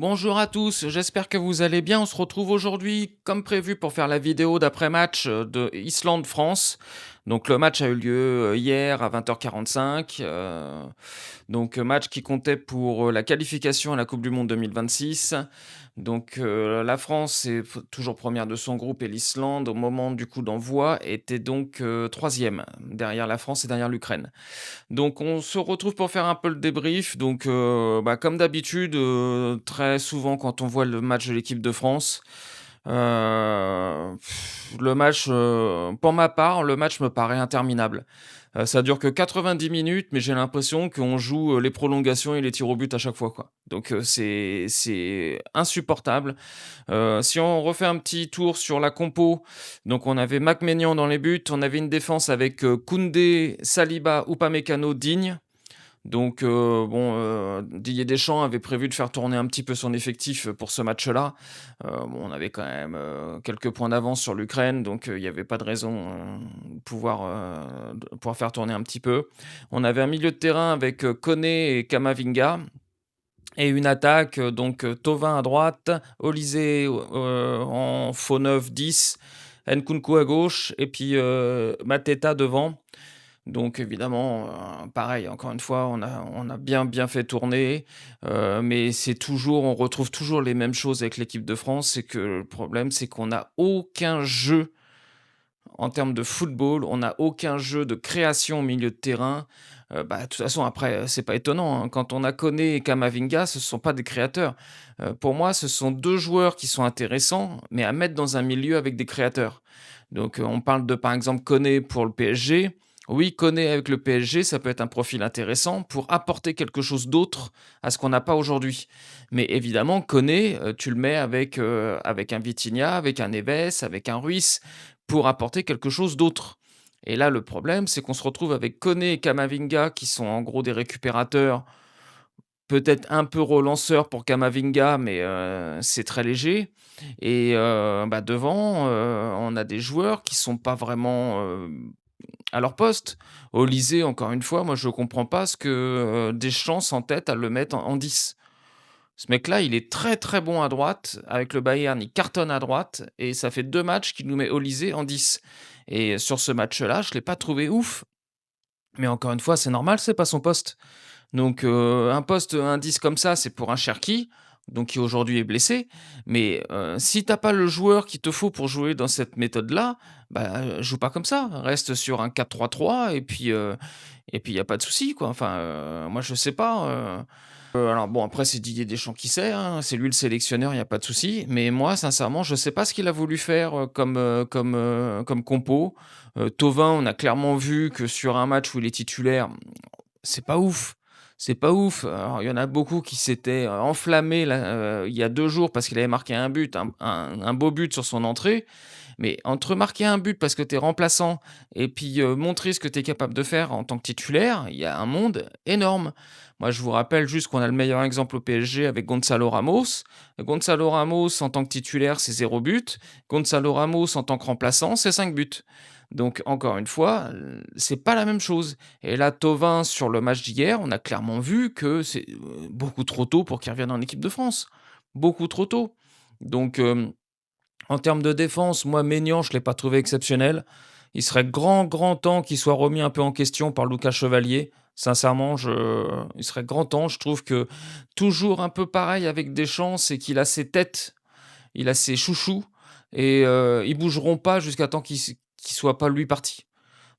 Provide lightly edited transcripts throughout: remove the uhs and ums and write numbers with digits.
Bonjour à tous, j'espère que vous allez bien. On se retrouve aujourd'hui, comme prévu, pour faire la vidéo d'après-match de Islande-France. Donc le match a eu lieu hier à 20h45. Donc match qui comptait pour la qualification à la Coupe du Monde 2026. Donc la France est toujours première de son groupe et l'Islande, au moment du coup d'envoi, était donc troisième, derrière la France et derrière l'Ukraine. Donc on se retrouve pour faire un peu le débrief. Donc, comme d'habitude, très souvent quand on voit le match de l'équipe de France, le match, pour ma part, le match me paraît interminable. Ça dure que 90 minutes, mais j'ai l'impression qu'on joue, les prolongations et les tirs au but à chaque fois, quoi. Donc, c'est insupportable. Si on refait un petit tour sur la compo, donc on avait Mac Maignan dans les buts, on avait une défense avec, Koundé, Saliba, Upamecano, Digne. Donc Didier Deschamps avait prévu de faire tourner un petit peu son effectif, pour ce match-là. Bon, on avait quand même, quelques points d'avance sur l'Ukraine, donc il y avait pas de raison, de pouvoir faire tourner un petit peu. On avait un milieu de terrain avec, Koné et Camavinga et une attaque, Thauvin à droite, Olysée, en faux neuf 10, Nkunku à gauche et puis, Mateta devant. Donc évidemment, pareil, encore une fois, on a bien fait tourner, mais c'est toujours on retrouve toujours les mêmes choses avec l'équipe de France. C'est que le problème, c'est qu'on n'a aucun jeu en termes de football, on n'a aucun jeu de création au milieu de terrain. De toute façon après, c'est pas étonnant, hein, quand on a Koné et Camavinga, ce ne sont pas des créateurs. Pour moi, ce sont 2 joueurs qui sont intéressants, mais à mettre dans un milieu avec des créateurs. Donc, on parle de, par exemple, Koné pour le PSG. Oui, Koné avec le PSG, ça peut être un profil intéressant pour apporter quelque chose d'autre à ce qu'on n'a pas aujourd'hui. Mais évidemment, Koné, tu le mets avec un Vitinha, avec un Neves, avec un Ruiz, pour apporter quelque chose d'autre. Et là, le problème, c'est qu'on se retrouve avec Koné et Camavinga qui sont en gros des récupérateurs, peut-être un peu relanceurs pour Camavinga, mais c'est très léger. Et devant, on a des joueurs qui sont pas vraiment, à leur poste. Olysée, encore une fois, moi je comprends pas ce que, Deschamps s'entête à le mettre en 10. Ce mec-là, il est très, très bon à droite. Avec le Bayern, il cartonne à droite et ça fait 2 matchs qu'il nous met Olysée en 10. Et sur ce match-là, je l'ai pas trouvé ouf. Mais encore une fois, c'est normal, c'est pas son poste. Donc un poste, un 10 comme ça, c'est pour un Cherki, donc qui aujourd'hui est blessé. Mais si t'as pas le joueur qu'il te faut pour jouer dans cette méthode-là, joue pas comme ça. Reste sur un 4-3-3 et puis il y a pas de souci, quoi. Enfin, moi je sais pas, alors bon, après c'est Didier Deschamps qui sait, hein, c'est lui le sélectionneur, il y a pas de souci. Mais moi sincèrement, je sais pas ce qu'il a voulu faire, comme compo. Thauvin, on a clairement vu que sur un match où il est titulaire, c'est pas ouf. C'est pas ouf. Alors, il y en a beaucoup qui s'étaient, enflammés là, il y a 2 jours parce qu'il avait marqué un but, un beau but sur son entrée. Mais entre marquer un but parce que tu es remplaçant et puis, montrer ce que tu es capable de faire en tant que titulaire, il y a un monde énorme. Moi, je vous rappelle juste qu'on a le meilleur exemple au PSG avec Gonzalo Ramos. Gonzalo Ramos en tant que titulaire, c'est 0 but. Gonzalo Ramos en tant que remplaçant, c'est 5 buts. Donc encore une fois, c'est pas la même chose. Et là, Thauvin sur le match d'hier, on a clairement vu que c'est, beaucoup trop tôt pour qu'il revienne en équipe de France. Beaucoup trop tôt. Donc, en termes de défense, moi, Maignan, je ne l'ai pas trouvé exceptionnel. Il serait grand temps qu'il soit remis un peu en question par Lucas Chevalier. Sincèrement, il serait grand temps. Je trouve que toujours un peu pareil avec Deschamps, c'est qu'il a ses têtes, il a ses chouchous et ils bougeront pas jusqu'à temps qu'il soit pas lui parti.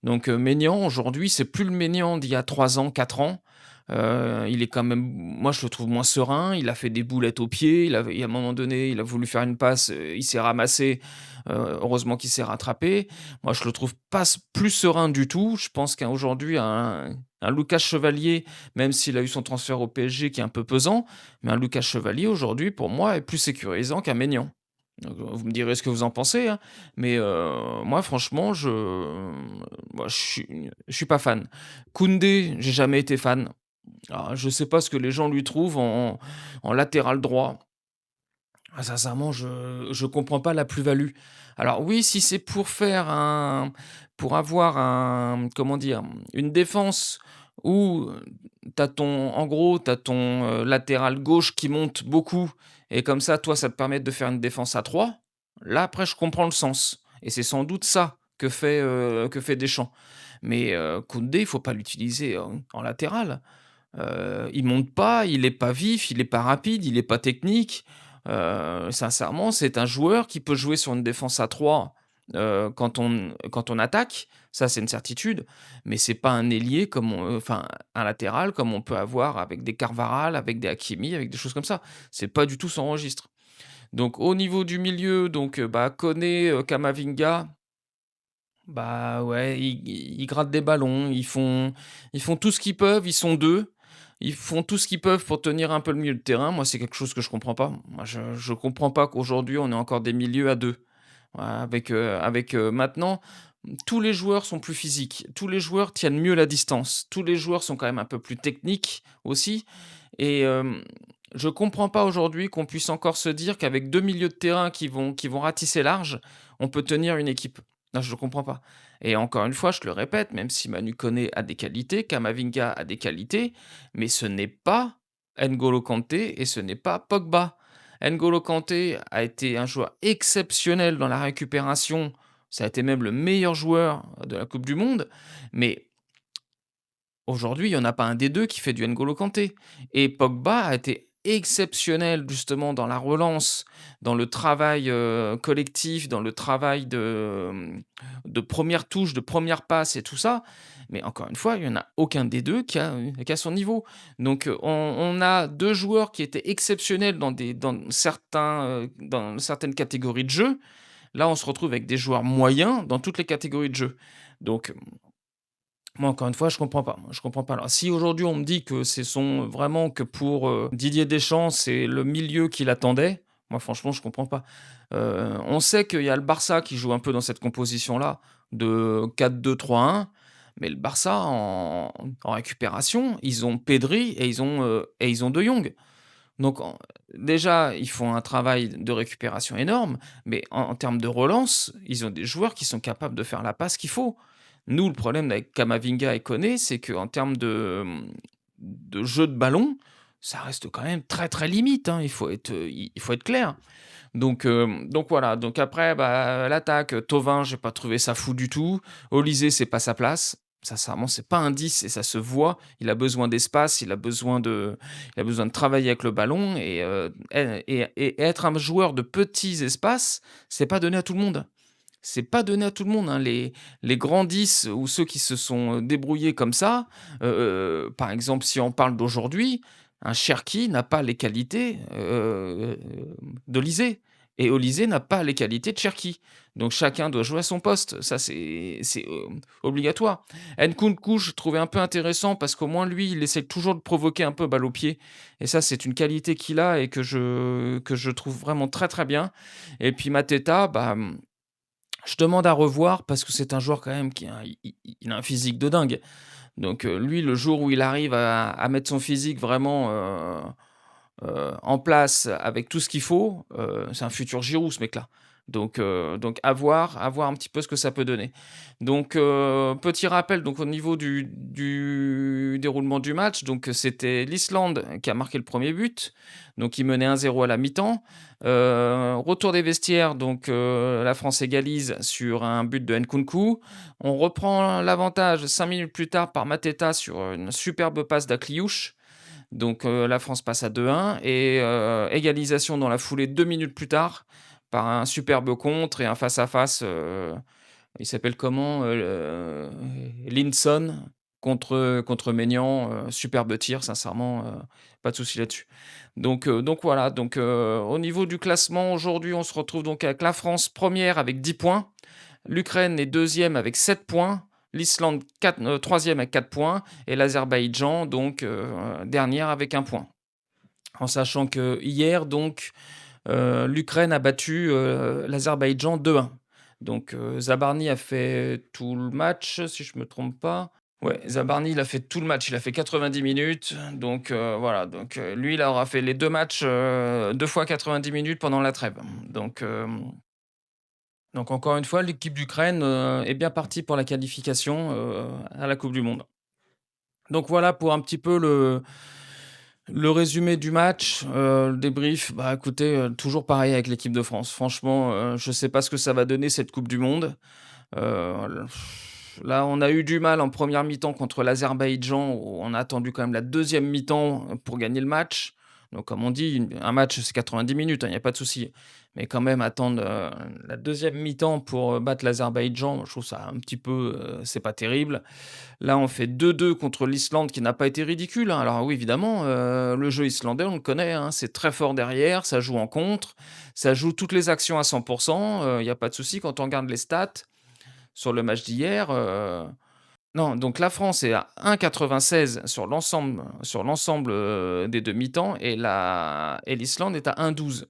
Donc Maignan aujourd'hui, c'est plus le Maignan d'il y a 3 ans, 4 ans. Il est quand même moi je le trouve moins serein, il a fait des boulettes aux pieds, il y a un moment donné, il a voulu faire une passe, il s'est ramassé, heureusement qu'il s'est rattrapé. Moi je le trouve pas plus serein du tout. Je pense qu'aujourd'hui un Lucas Chevalier, même s'il a eu son transfert au PSG qui est un peu pesant, mais un Lucas Chevalier aujourd'hui pour moi est plus sécurisant qu'un Maignan. Donc, vous me direz ce que vous en pensez, hein, mais moi franchement je suis pas fan. Koundé, j'ai jamais été fan. Alors je sais pas ce que les gens lui trouvent en latéral droit. Ah sincèrement, je comprends pas la plus-value. Alors oui, si c'est pour avoir une défense où, en gros, tu as ton, latéral gauche qui monte beaucoup et comme ça te permet de faire une défense à 3. Là, après, je comprends le sens et c'est sans doute ça que fait Deschamps. Mais, Koundé, il faut pas l'utiliser en latéral. Il monte pas, il est pas vif, il est pas rapide, il est pas technique. Sincèrement, c'est un joueur qui peut jouer sur une défense à 3 quand on attaque, ça c'est une certitude, mais c'est pas un ailier enfin un latéral comme on peut avoir avec des Carvajal, avec des Hakimi, avec des choses comme ça. C'est pas du tout son registre. Donc au niveau du milieu, bah, Koné, Camavinga, bah, ouais, ils grattent des ballons, ils font tout ce qu'ils peuvent, ils sont 2, ils font tout ce qu'ils peuvent pour tenir un peu le milieu de terrain. Moi, c'est quelque chose que je comprends pas. Moi, je comprends pas qu'aujourd'hui on ait encore des milieux à 2. Voilà, maintenant, tous les joueurs sont plus physiques, tous les joueurs tiennent mieux la distance, tous les joueurs sont quand même un peu plus techniques aussi et je comprends pas aujourd'hui qu'on puisse encore se dire qu'avec 2 milieux de terrain qui vont ratisser large, on peut tenir une équipe. Non, je ne comprends pas et encore une fois, je le répète, même si Manu Koné a des qualités, Camavinga a des qualités, mais ce n'est pas N'Golo Kanté et ce n'est pas Pogba. N'Golo Kanté a été un joueur exceptionnel dans la récupération, ça a été même le meilleur joueur de la coupe du monde, mais aujourd'hui, il y en a pas un des 2 qui fait du N'Golo Kanté et Pogba a été exceptionnel justement dans la relance, dans le travail, collectif, dans le travail de 1re touche, de première passe et tout ça. Mais encore une fois, il y en a aucun des 2 qui a son niveau. Donc, on a 2 joueurs qui étaient exceptionnels dans certaines catégories de jeu. Là, on se retrouve avec des joueurs moyens dans toutes les catégories de jeu. Donc moi, encore une fois, je comprends pas. Moi, je comprends pas. Alors, si aujourd'hui on me dit que ce sont vraiment que pour, Didier Deschamps, c'est le milieu qu'il attendait, moi franchement, je comprends pas. On sait qu'il y a le Barça qui joue un peu dans cette composition-là de 4-2-3-1, mais le Barça en récupération, ils ont Pedri et ils ont De Jong. Donc déjà, ils font un travail de récupération énorme, mais en termes de relance, ils ont des joueurs qui sont capables de faire la passe qu'il faut. Nous, le problème avec Camavinga et Koné, c'est qu'en termes de jeu de ballon, ça reste quand même très, très limite, hein, il faut être clair. Donc voilà, donc après, bah, l'attaque, Thauvin, j'ai pas trouvé ça fou du tout. Olysée, c'est pas sa place. Sincèrement, c'est pas un 10 et ça se voit. Il a besoin d'espace, il a besoin de travailler avec le ballon et être un joueur de petits espaces, c'est pas donné à tout le monde. C'est pas donné à tout le monde, hein. Les grands 10 ou ceux qui se sont, débrouillés comme ça, par exemple, si on parle d'aujourd'hui, un Cherki n'a pas les qualités, d'Olysée et Olysée n'a pas les qualités de Cherki. Donc chacun doit jouer à son poste. Ça, c'est obligatoire. Nkunku, je trouvais un peu intéressant parce qu'au moins lui, il essaie toujours de provoquer un peu balle au pied et ça, c'est une qualité qu'il a et que je trouve vraiment très, très bien et puis Mateta, bah, je demande à revoir parce que c'est un joueur quand même qui a il a un physique de dingue. Donc, lui, le jour où il arrive à mettre son physique vraiment, en place avec tout ce qu'il faut, c'est un futur Giroud ce mec-là. Donc à voir un petit peu ce que ça peut donner. Donc, petit rappel donc au niveau du déroulement du match, donc c'était l'Islande qui a marqué le premier but, donc ils menaient 1-0 à la mi-temps. Retour des vestiaires, donc la France égalise sur un but de Nkunku. On reprend l'avantage 5 minutes plus tard par Mateta sur une superbe passe d'Akliouche. Donc la France passe à 2-1 et égalisation dans la foulée 2 minutes plus tard par un superbe contre et un face à face, il s'appelle comment? Linson contre Maignan, superbe tir sincèrement, pas de souci là-dessus. Donc voilà, au niveau du classement aujourd'hui, on se retrouve donc avec la France première avec 10 points. L'Ukraine est deuxième avec 7 points, l'Islande 3 avec 4 points et l'Azerbaïdjan donc dernière avec 1 point. En sachant que hier donc, l'Ukraine a battu, l'Azerbaïdjan 2-1. Donc Zabarny a fait tout le match si je me trompe pas. Ouais, Zabarny il a fait tout le match, il a fait 90 minutes donc voilà, lui il aura fait les 2 matchs, 2 fois 90 minutes pendant la trêve. Donc encore une fois, l'équipe d'Ukraine, est bien partie pour la qualification, à la coupe du monde. Donc voilà pour un petit peu le résumé du match, le débrief. Bah, écoutez, toujours pareil avec l'équipe de France. Franchement, je sais pas ce que ça va donner cette coupe du monde. L Là, on a eu du mal en première mi-temps contre l'Azerbaïdjan, où on a attendu quand même la deuxième mi-temps, pour gagner le match. Donc comme on dit, un match, c'est 90 minutes, hein, il y a pas de souci. Mais quand même attendre, la deuxième mi-temps pour, battre l'Azerbaïdjan, je trouve ça un petit peu, c'est pas terrible. Là, on fait 2-2 contre l'Islande qui n'a pas été ridicule, hein. Alors oui, évidemment, le jeu islandais, on le connaît, hein, c'est très fort derrière, ça joue en contre, ça joue toutes les actions à 100. Il y a pas de souci quand on regarde les stats sur le match d'hier, non, donc la France est à 1,96 sur l'ensemble, des demi-temps et l'Islande est à 1,12.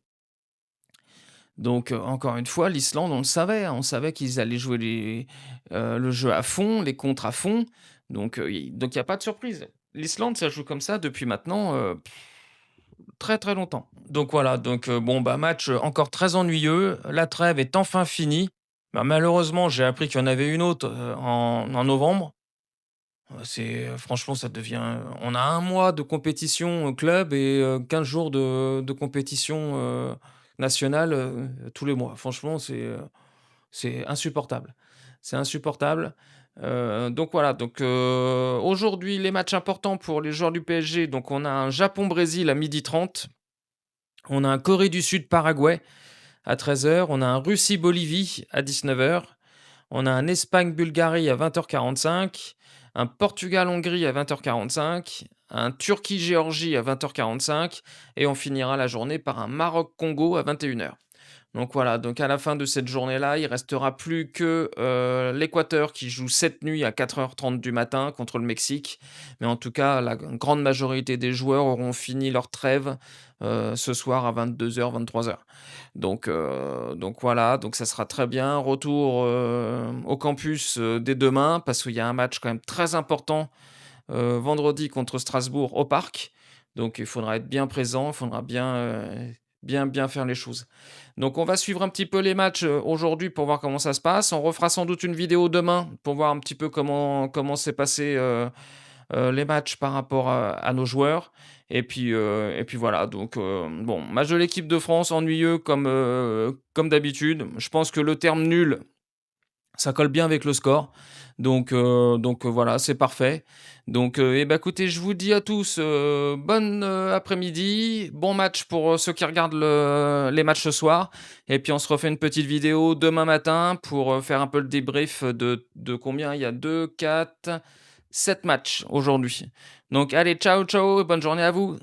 Donc, encore une fois, l'Islande, on le savait, hein, on savait qu'ils allaient jouer le jeu à fond, les contres à fond, donc il y a pas de surprise. L'Islande, ça joue comme ça depuis maintenant, très, très longtemps. Donc voilà, bon, bah, match, encore très ennuyeux. La trêve est enfin finie. Bah, malheureusement, j'ai appris qu'il y en avait une autre, en novembre. Franchement, ça devient, on a un mois de compétition au club et 15 jours de compétition, nationale, tous les mois. Franchement, c'est insupportable. C'est insupportable. Donc voilà, aujourd'hui, les matchs importants pour les joueurs du PSG, donc on a un Japon-Brésil à 12h30. On a un Corée du Sud-Paraguay à 13h. On a un Russie-Bolivie à 19h. On a un Espagne-Bulgarie à 20h45, un Portugal-Hongrie à 20h45, un Turquie-Géorgie à 20h45 et on finira la journée par un Maroc-Congo à 21h. Donc voilà, donc à la fin de cette journée-là, il restera plus que, l'Équateur qui joue cette nuit à 4h30 du matin contre le Mexique. Mais en tout cas, la grande majorité des joueurs auront fini leur trêve, ce soir à 22h-23h. Donc voilà, donc ça sera très bien. Retour, au campus, dès demain parce qu'il y a un match quand même très important, vendredi contre Strasbourg au Parc. Donc il faudra être bien présent, il faudra bien, bien faire les choses. Donc on va suivre un petit peu les matchs, aujourd'hui pour voir comment ça se passe. On refera sans doute une vidéo demain pour voir un petit peu comment s'est passé, les matchs par rapport à nos joueurs et puis voilà bon, match de l'équipe de France ennuyeux comme d'habitude. Je pense que le terme nul, ça colle bien avec le score. Voilà, c'est parfait. Écoutez, je vous dis à tous, bonne, après-midi, bon match pour, ceux qui regardent les matchs ce soir et puis on se refait une petite vidéo demain matin pour, faire un peu le débrief de combien? Il y a 2, 4, 7 matchs aujourd'hui. Donc allez, ciao, ciao et bonne journée à vous.